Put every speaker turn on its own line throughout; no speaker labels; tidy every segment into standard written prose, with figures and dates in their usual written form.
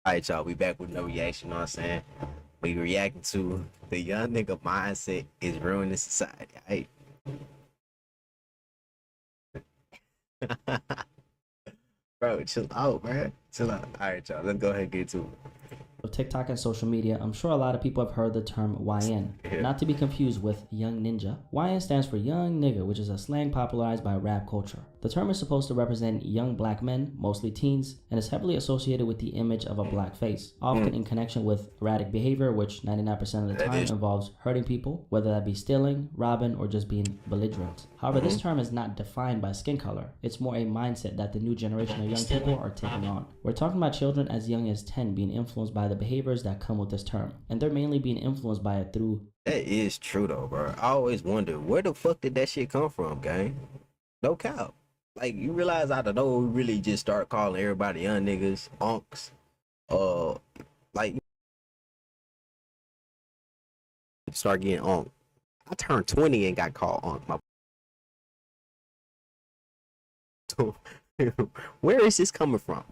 All right, y'all. We back with no reaction. You know what I'm saying? We reacting to the young nigga mindset is ruining society. Right? Bro, chill out, man. Chill out. All right, y'all. Let's go ahead and get to
Of TikTok and social media, I'm sure a lot of people have heard the term YN,
it.
not to be confused with Young Ninja. YN stands for Young Nigga, which is a slang popularized by rap culture. The term is supposed to represent young black men, mostly teens, and is heavily associated with the image of a black face, often in connection with erratic behavior, which 99% of the time involves hurting people, whether that be stealing, robbing, or just being belligerent. However, this term is not defined by skin color. It's more a mindset that the new generation of young people are taking on. We're talking about children as young as 10 being influenced by the behaviors that come with this term, and they're mainly being influenced by it through.
That is true though, bro. I always wonder where the fuck did that shit come from, gang? No cap. Like you realize out of nowhere we really just start calling everybody young niggas, unks, like start getting unk. I turned 20 and got called unk. Where is this coming from?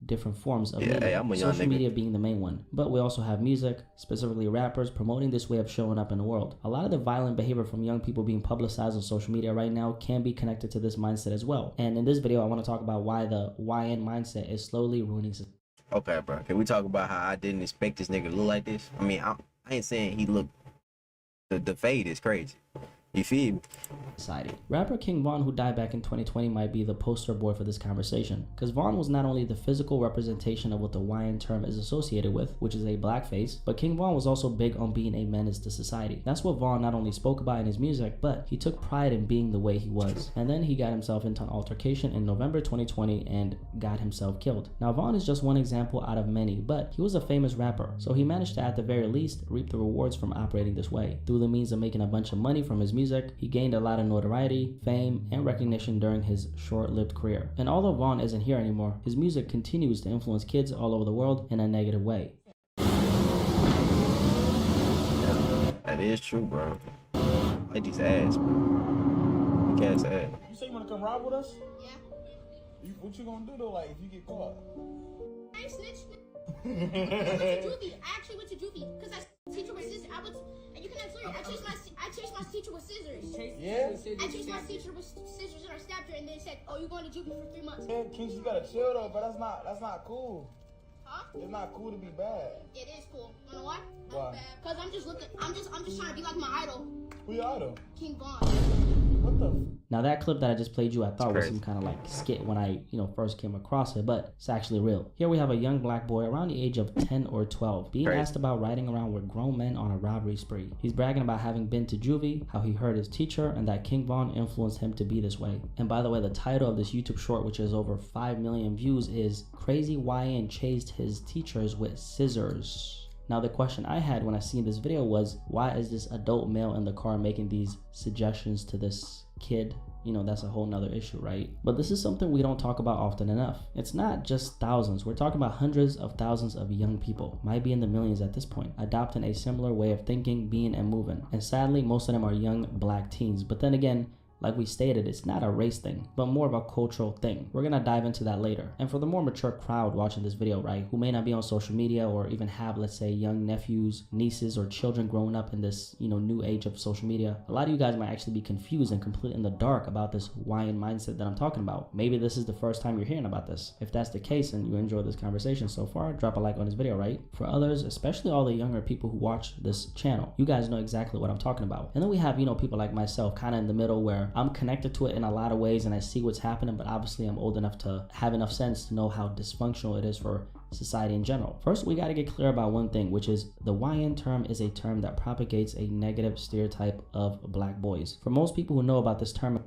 Different forms of
Yeah,
media,
hey, I'm a young
social
nigga.
media being the main one. But we also have music, specifically rappers, promoting this way of showing up in the world. A lot of the violent behavior from young people being publicized on social media right now can be connected to this mindset as well. And in this video, I want to talk about why the YN mindset is slowly ruining society.
Okay, bro. Can we talk about how I didn't expect this nigga to look like this? I mean, I ain't saying he looked. The fade is crazy. You feel me?
Rapper King Von, who died back in 2020, might be the poster boy for this conversation, because Von was not only the physical representation of what the YN term is associated with, which is a blackface, but King Von was also big on being a menace to society. That's what Von not only spoke about in his music, but he took pride in being the way he was. And then he got himself into an altercation in November 2020 and got himself killed. Now Von is just one example out of many, but he was a famous rapper, so he managed to at the very least reap the rewards from operating this way. Through the means of making a bunch of money from his music, he gained a lot of notoriety, fame, and recognition during his short-lived career. And although Von isn't here anymore, his music continues to influence kids all over the world in a negative way.
That is true, bro. Like these ass, bro. Cat's ass.
You say you wanna come ride with us?
Yeah.
What you gonna do though, like if you get caught?
I ain't snitched. I went to juvie. I actually went to juvie because I teacher with scissors. And you can ask Larry. I chased my teacher with scissors.
Yeah?
I chased my teacher with scissors and I stabbed her and they said, "Oh, you're going to juvie for 3 months."
Yeah, Keisha, you gotta chill though, but that's not cool.
Huh?
It's not cool to be bad.
It is cool. You know why?
Why?
Because I'm just trying to be like my idol,
Who your idol?
King Von.
What the?
Now that clip that I just played you, I thought was
Crazy.
some kind of like skit when I, first came across it, but it's actually real. Here we have a young black boy around the age of 10 or 12 being
Crazy.
asked about riding around with grown men on a robbery spree. He's bragging about having been to juvie, how he hurt his teacher, and that King Von influenced him to be this way. And by the way, the title of this YouTube short, which is over 5 million views, is Crazy YN Chased His Teachers with Scissors. Now the question I had when I seen this video was, why is this adult male in the car making these suggestions to this kid? That's a whole nother issue, right? But this is something we don't talk about often enough. It's not just thousands. We're talking about hundreds of thousands of young people, might be in the millions at this point, adopting a similar way of thinking, being, and moving. And sadly, most of them are young black teens. But then again, like we stated, it's not a race thing, but more of a cultural thing. We're gonna dive into that later. And for the more mature crowd watching this video, right, who may not be on social media or even have, let's say, young nephews, nieces, or children growing up in this, new age of social media, a lot of you guys might actually be confused and completely in the dark about this YN mindset that I'm talking about. Maybe this is the first time you're hearing about this. If that's the case and you enjoyed this conversation so far, drop a like on this video, right? For others, especially all the younger people who watch this channel, you guys know exactly what I'm talking about. And then we have, people like myself kind of in the middle where I'm connected to it in a lot of ways and I see what's happening, but obviously I'm old enough to have enough sense to know how dysfunctional it is for society in general. First, we got to get clear about one thing, which is the YN term is a term that propagates a negative stereotype of black boys. For most people who know about this term,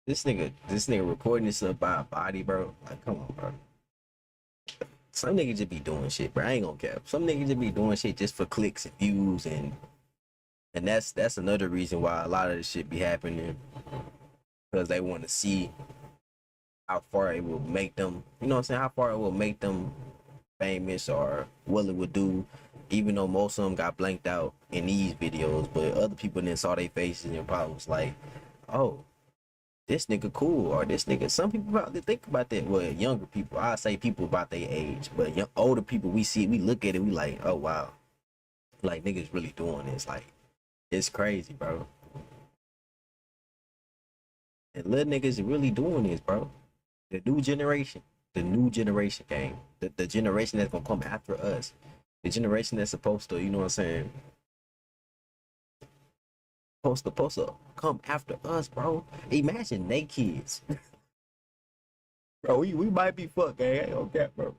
This nigga recording this up by a body, bro. Like, come on, bro. Some niggas just be doing shit, bro. I ain't gonna cap. Some niggas just be doing shit just for clicks and views, and that's another reason why a lot of this shit be happening, because they want to see how far it will make them. You know what I'm saying? How far it will make them famous, or what it would do. Even though most of them got blanked out in these videos, but other people then saw their faces and probably was like, oh, this nigga cool, or this nigga. Some people probably think about that. Well, younger people, I say people about their age, but older people, we look at it, we like, oh wow, like niggas really doing this. Like, it's crazy, bro. And little niggas are really doing this, bro. The new generation game, the generation that's gonna come after us, the generation that's supposed to, you know what I'm saying, supposed to come after us, bro. Imagine they kids. Bro, we might be fucked, gang. I ain't gonna cap, bro.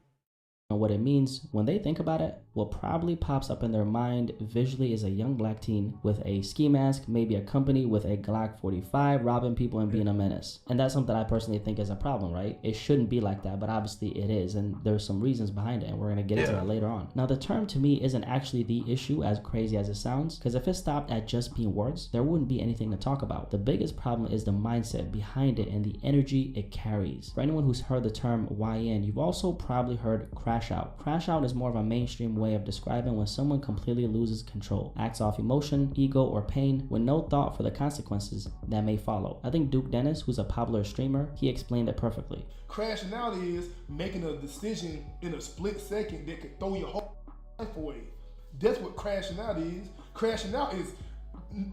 And what it means when they think about it, what probably pops up in their mind visually is a young black teen with a ski mask, maybe a company with a Glock 45, robbing people and being a menace. And that's something I personally think is a problem, right? It shouldn't be like that, but obviously it is, and there's some reasons behind it, and we're gonna get into that later on. Now, the term to me isn't actually the issue, as crazy as it sounds, because if it stopped at just being words, there wouldn't be anything to talk about. The biggest problem is the mindset behind it and the energy it carries. For anyone who's heard the term YN, you've also probably heard crash out. Crash out is more of a mainstream way of describing when someone completely loses control, acts off emotion, ego, or pain with no thought for the consequences that may follow. I think Duke Dennis, who's a popular streamer, he explained it perfectly.
Crashing out is making a decision in a split second that could throw your whole life away. That's what crashing out is. Crashing out is,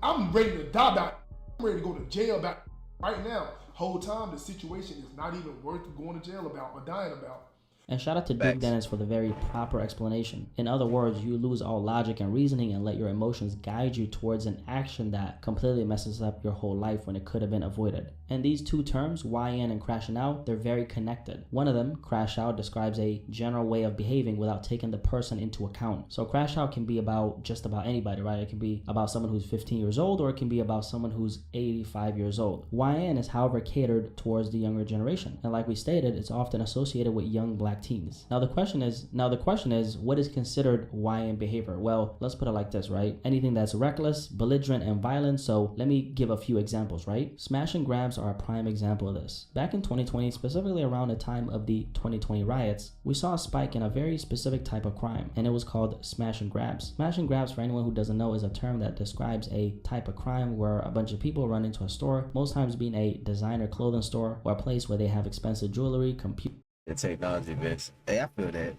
I'm ready to die about, I'm ready to go to jail about right now. Whole time the situation is not even worth going to jail about or dying about.
And shout out to Duke Dennis for the very proper explanation. In other words, you lose all logic and reasoning and let your emotions guide you towards an action that completely messes up your whole life when it could have been avoided. And these two terms, YN and crashing out, they're very connected. One of them, crash out, describes a general way of behaving without taking the person into account. So crash out can be about just about anybody, right? It can be about someone who's 15 years old, or it can be about someone who's 85 years old. YN is, however, catered towards the younger generation. And like we stated, it's often associated with young black teens. Now the question is, what is considered YN behavior? Well, let's put it like this, right? Anything that's reckless, belligerent, and violent. So let me give a few examples, right? Smash and grabs are a prime example of this. Back in 2020, specifically around the time of the 2020 riots, we saw a spike in a very specific type of crime, and it was called smash and grabs. Smash and grabs, for anyone who doesn't know, is a term that describes a type of crime where a bunch of people run into a store, most times being a designer clothing store or a place where they have expensive jewelry, computers.
The technology events. Hey, I feel that.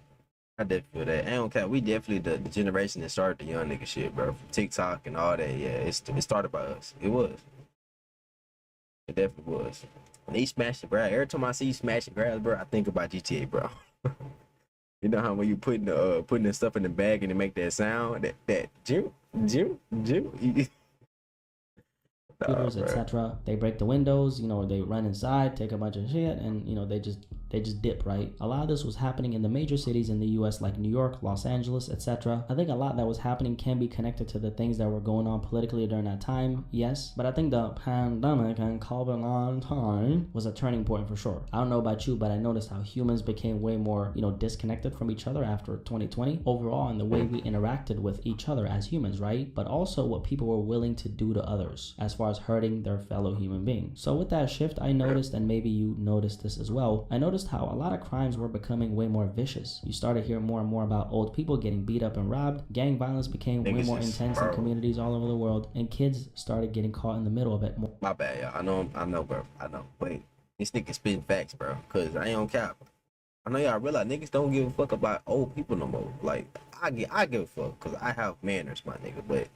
I definitely feel that. I don't care. We definitely the generation that started the young nigga shit, bro. From TikTok and all that. Yeah, it started by us. It was. It definitely was. When he smashed the grab, every time I see you smash the grab, bro, I think about GTA, bro. You know how when you putting the stuff in the bag and it make that sound, that jim.
Computers, etc. They break the windows, they run inside, take a bunch of shit, and they just dip, right? A lot of this was happening in the major cities in the US like New York, Los Angeles, etc. I think a lot that was happening can be connected to the things that were going on politically during that time, yes, but I think the pandemic and COVID-19 was a turning point for sure. I don't know about you, but I noticed how humans became way more, disconnected from each other after 2020 overall, and the way we interacted with each other as humans, right? But also what people were willing to do to others as far as hurting their fellow human beings. So with that shift, I noticed, and maybe you noticed this as well, I noticed how a lot of crimes were becoming way more vicious. You started hearing more and more about old people getting beat up and robbed. Gang violence became way more intense in communities all over the world, and kids started getting caught in the middle of it more.
My bad, y'all. I know, bro. I know. Wait, this nigga spitting facts, bro. Cause I ain't on cap. I know y'all realize niggas don't give a fuck about old people no more. Like I give a fuck cause I have manners, my nigga. But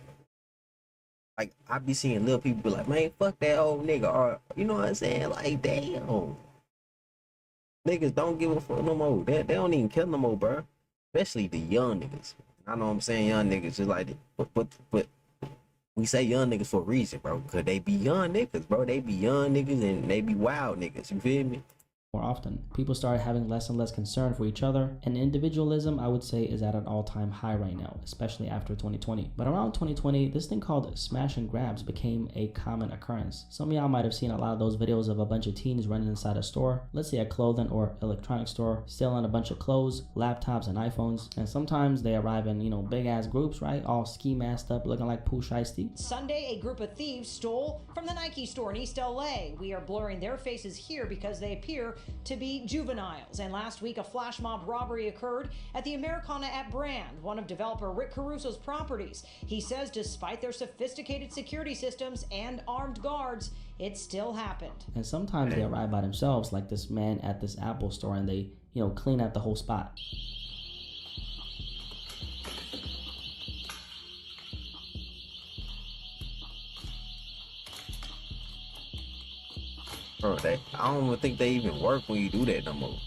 like I be seeing little people be like, man, fuck that old nigga, or you know what I'm saying? Like, damn. Niggas don't give a fuck no more. They don't even care no more, bro. Especially the young niggas. I know what I'm saying, young niggas just like that. But we say young niggas for a reason, bro. Cause they be young niggas, bro. They be young niggas and they be wild niggas. You feel me?
More often. People started having less and less concern for each other, and individualism, I would say, is at an all-time high right now, especially after 2020. But around 2020, this thing called smash and grabs became a common occurrence. Some of y'all might have seen a lot of those videos of a bunch of teens running inside a store, let's say a clothing or electronic store, stealing a bunch of clothes, laptops, and iPhones, and sometimes they arrive in, big-ass groups, right, all ski-masked up, looking like Pooh Shiesty.
Sunday, a group of thieves stole from the Nike store in East LA. We are blurring their faces here because they appear to be juveniles. And last week, a flash mob robbery occurred at the Americana at Brand, one of developer Rick Caruso's properties. He says despite their sophisticated security systems and armed guards, it still happened.
And sometimes they arrive by themselves, like this man at this Apple store, and they, clean out the whole spot.
Bro, I don't even think they even work when you do that no more.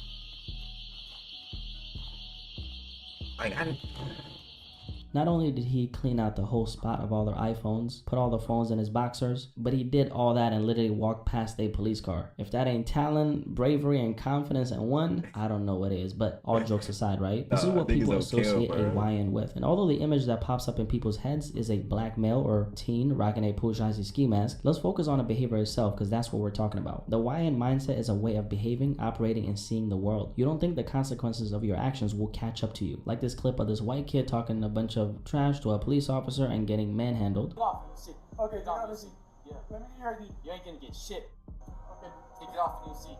Like,
Not only did he clean out the whole spot of all their iPhones, put all the phones in his boxers, but he did all that and literally walked past a police car. If that ain't talent, bravery, and confidence in one, I don't know what is. But all jokes aside, right? This is what people associate a YN with. And although the image that pops up in people's heads is a black male or teen rocking a Pujazi ski mask, let's focus on the behavior itself, because that's what we're talking about. The YN mindset is a way of behaving, operating, and seeing the world. You don't think the consequences of your actions will catch up to you. Like this clip of this white kid talking a bunch of trash to a police officer and getting manhandled.
Get off of your seat. Okay, get off of your seat. Yeah. Let me hear you. You ain't gonna get shit. Okay. Take it off of your seat.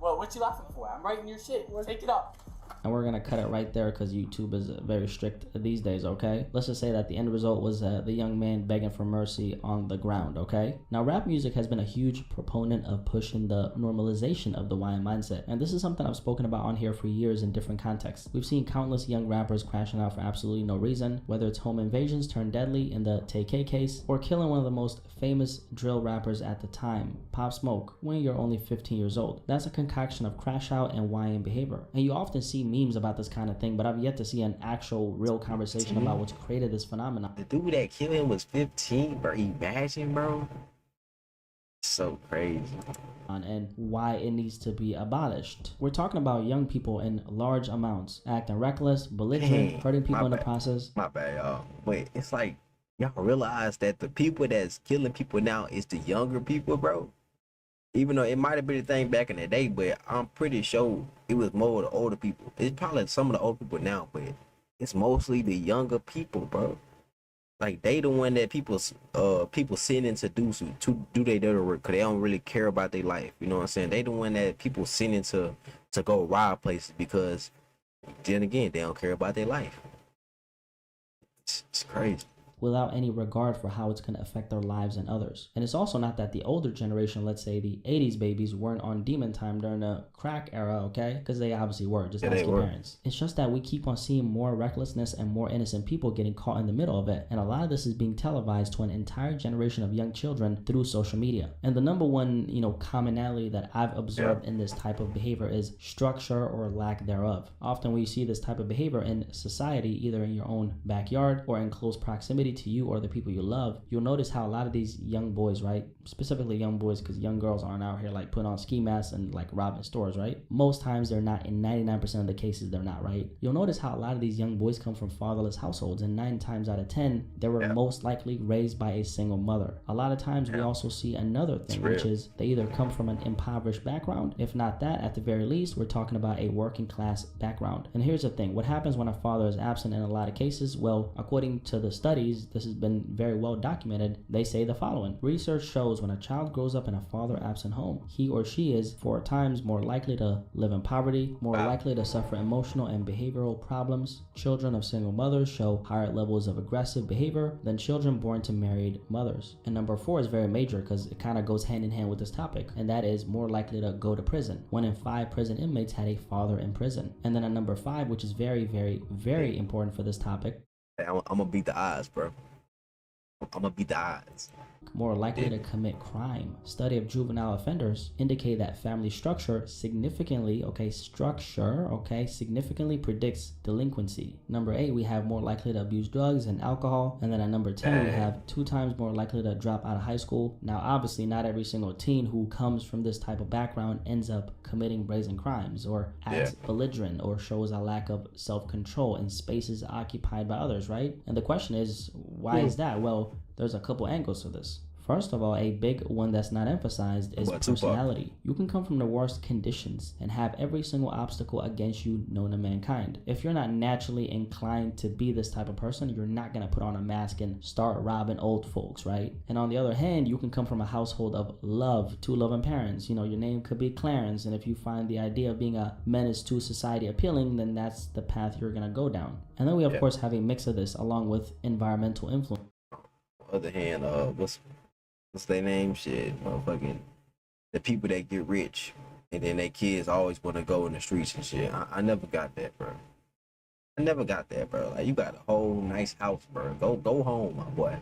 Well, what you laughing for? I'm writing your shit. Take it off.
And we're gonna cut it right there because YouTube is very strict these days, okay? Let's just say that the end result was the young man begging for mercy on the ground, okay? Now, rap music has been a huge proponent of pushing the normalization of the YN mindset. And this is something I've spoken about on here for years in different contexts. We've seen countless young rappers crashing out for absolutely no reason, whether it's home invasions turned deadly in the TK case, or killing one of the most famous drill rappers at the time, Pop Smoke, when you're only 15 years old. That's a concoction of crash out and YN behavior. And you often see memes about this kind of thing, but I've yet to see an actual real conversation about what's created this phenomenon.
the dude that killed him was 15, bro. Imagine, bro. So crazy.
And why it needs to be abolished. We're talking about young people in large amounts, acting reckless, belligerent, hurting people in the process.
My bad, y'all. But it's like, y'all realize that the people that's killing people now is the younger people, bro. Even though it might have been a thing back in the day, but I'm pretty sure it was more of the older people. It's probably some of the old people now, but it's mostly the younger people, bro. Like, they the one that people send in to do their dirty work, because they don't really care about their life. You know what I'm saying? They the one that people send in to go rob places, because then again, they don't care about their life. It's crazy.
Without any regard for how it's going to affect their lives and others. And it's also not that the older generation, let's say the 80s babies, weren't on demon time during the crack era, okay? Because they obviously were, just ask your parents. It's just that we keep on seeing more recklessness and more innocent people getting caught in the middle of it. And a lot of this is being televised to an entire generation of young children through social media. And the number one, commonality that I've observed in this type of behavior is structure or lack thereof. Often we see this type of behavior in society, either in your own backyard or in close proximity to you or the people you love. You'll notice how a lot of these young boys, right, specifically young boys, because young girls aren't out here like putting on ski masks and like robbing stores, right? Most times they're not. In 99% of the cases they're not, right? You'll notice how a lot of these young boys come from fatherless households, and 9 times out of 10 they were most likely raised by a single mother. A lot of times we also see another thing, which is they either come from an impoverished background. If not that, at the very least we're talking about a working class background. And here's the thing, what happens when a father is absent in a lot of cases? Well, according to the studies, this has been very well documented. They say the following: research shows when a child grows up in a father-absent home, he or she is 4 times more likely to live in poverty, more likely to suffer emotional and behavioral problems. Children of single mothers show higher levels of aggressive behavior than children born to married mothers. And number 4 is very major because it kind of goes hand in hand with this topic, and that is more likely to go to prison. 1 in 5 prison inmates had a father in prison. And then at number 5, which is very, very, very important for this topic,
I'm gonna beat the odds, bro. I'm gonna beat the odds.
More likely to commit crime. Study of juvenile offenders indicate that family structure significantly predicts delinquency. Number 8, we have more likely to abuse drugs and alcohol. And then at number 10, we have 2 times more likely to drop out of high school. Now, obviously, not every single teen who comes from this type of background ends up committing brazen crimes or acts belligerent or shows a lack of self-control in spaces occupied by others, right? And the question is, why is that? Well, there's a couple angles to this. First of all, a big one that's not emphasized is
What, Tupac?
personality. You can come from the worst conditions and have every single obstacle against you known to mankind. If you're not naturally inclined to be this type of person, you're not going to put on a mask and start robbing old folks, right? And on the other hand, you can come from a household of love, two loving parents. You know, your name could be Clarence, and if you find the idea of being a menace to society appealing, then that's the path you're going to go down. And then we, of course, have a mix of this along with environmental influence.
On the other hand, what's their name? Shit, motherfucking the people that get rich and then their kids always want to go in the streets and shit. I never got that, bro. I never got that, bro. Like, you got a whole nice house, bro. Go home, my boy.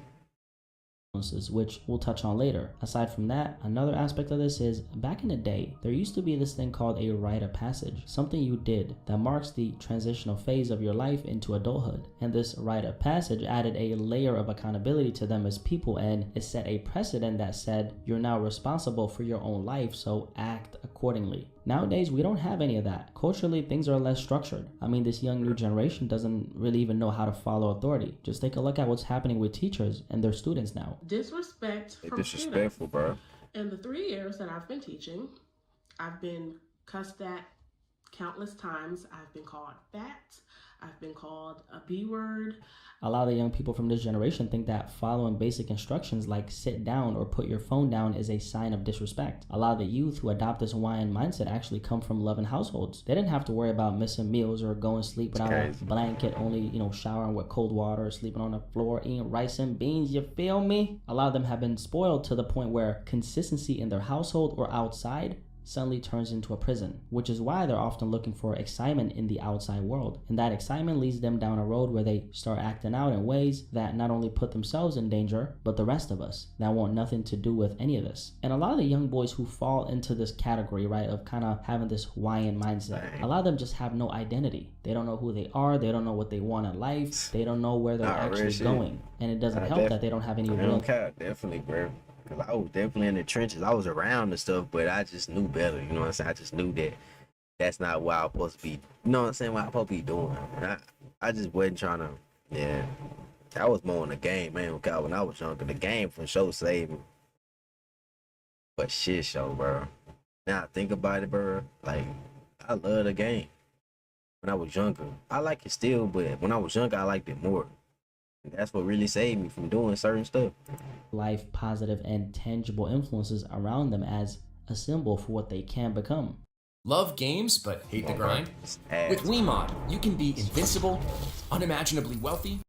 Which we'll touch on later. Aside from that, another aspect of this is back in the day, there used to be this thing called a rite of passage, something you did that marks the transitional phase of your life into adulthood. And this rite of passage added a layer of accountability to them as people, and it set a precedent that said you're now responsible for your own life, so act accordingly. Nowadays, we don't have any of that. Culturally, things are less structured. I mean, this young new generation doesn't really even know how to follow authority. Just take a look at what's happening with teachers and their students now.
Disrespect from
Disrespectful, bro.
In the 3 years that I've been teaching, I've been cussed at countless times. I've been called fat. I've been called a B word.
A lot of the young people from this generation think that following basic instructions like sit down or put your phone down is a sign of disrespect. A lot of the youth who adopt this Hawaiian mindset actually come from loving households. They didn't have to worry about missing meals or going to sleep without a blanket, only, showering with cold water, sleeping on the floor, eating rice and beans, you feel me? A lot of them have been spoiled to the point where consistency in their household or outside suddenly turns into a prison, which is why they're often looking for excitement in the outside world. And that excitement leads them down a road where they start acting out in ways that not only put themselves in danger, but the rest of us that want nothing to do with any of this. And a lot of the young boys who fall into this category, right, of kind of having this Hawaiian mindset, a lot of them just have no identity. They don't know who they are. They don't know what they want in life. They don't know where they're actually going. And it doesn't help that they don't have any real...
Definitely, bro. Because I was definitely in the trenches. I was around the stuff, but I just knew better. You know what I'm saying? I just knew that that's not what I was supposed to be. You know what I'm saying? What I'm supposed to be doing. I just wasn't trying to. Yeah. I was more in the game, man. When I was younger, the game for sure saved me. But shit show, bro. Now I think about it, bro. Like, I love the game. When I was younger, I like it still, but when I was younger, I liked it more. That's what really saved me from doing certain stuff.
Life, positive, and tangible influences around them as a symbol for what they can become.
Love games but hate the grind? With WeMod, you can be invincible, unimaginably wealthy.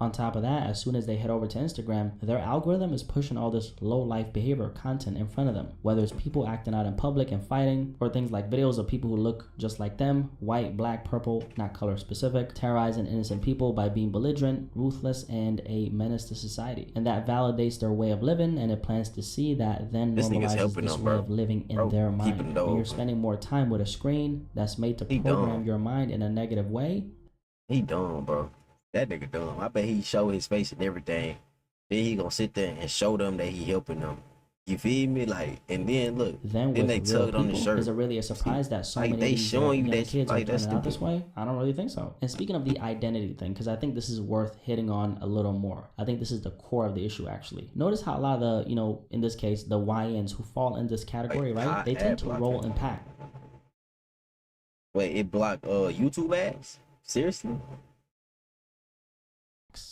On top of that, as soon as they head over to Instagram, their algorithm is pushing all this low-life behavior content in front of them. Whether it's people acting out in public and fighting, or things like videos of people who look just like them, white, black, purple, not color specific, terrorizing innocent people by being belligerent, ruthless, and a menace to society. And that validates their way of living, and it plans to see that then normalizes this way of living in their mind. When you're spending more time with a screen that's made to program your mind in a negative way.
He dumb, bro. That nigga dumb. I bet he show his face and everything. Then he gonna sit there and show them that he helping them. You feel me? Like, and then look, then they tugged on the shirt.
Is it really a surprise that so many of these young kids are turning out this way? I don't really think so. And speaking of the identity thing, because I think this is worth hitting on a little more. I think this is the core of the issue, actually. Notice how a lot of the, in this case, the YNs who fall in this category, right? They tend to roll and pack.
Wait, it blocked YouTube ads? Seriously?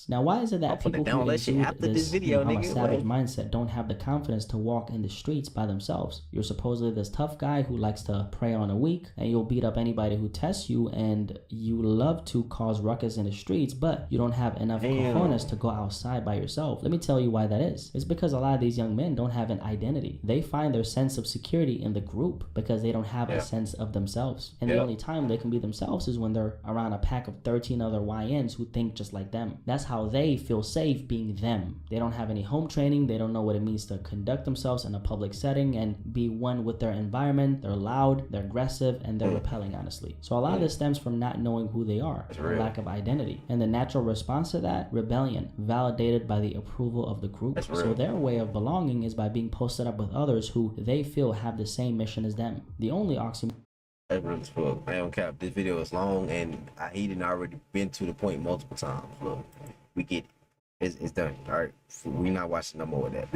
Now, why is it that people who exude this savage mindset don't have the confidence to walk in the streets by themselves? You're supposedly this tough guy who likes to prey on the weak, and you'll beat up anybody who tests you, and you love to cause ruckus in the streets, but you don't have enough cojones to go outside by yourself. Let me tell you why that is. It's because a lot of these young men don't have an identity. They find their sense of security in the group because they don't have a sense of themselves. And the only time they can be themselves is when they're around a pack of 13 other YNs who think just like them. That's how they feel safe being them. They don't have any home training. They don't know what it means to conduct themselves in a public setting and be one with their environment. They're loud, they're aggressive, and they're repelling, honestly. So a lot of this stems from not knowing who they are, lack of identity. And the natural response to that, rebellion, validated by the approval of the group. So their way of belonging is by being posted up with others who they feel have the same mission as them. The only oxymoron.
That's real as fuck. Man, cap, this video is long and he didn't already been to the point multiple times. Look, we get it. It's done. All right, we not watching no more of that.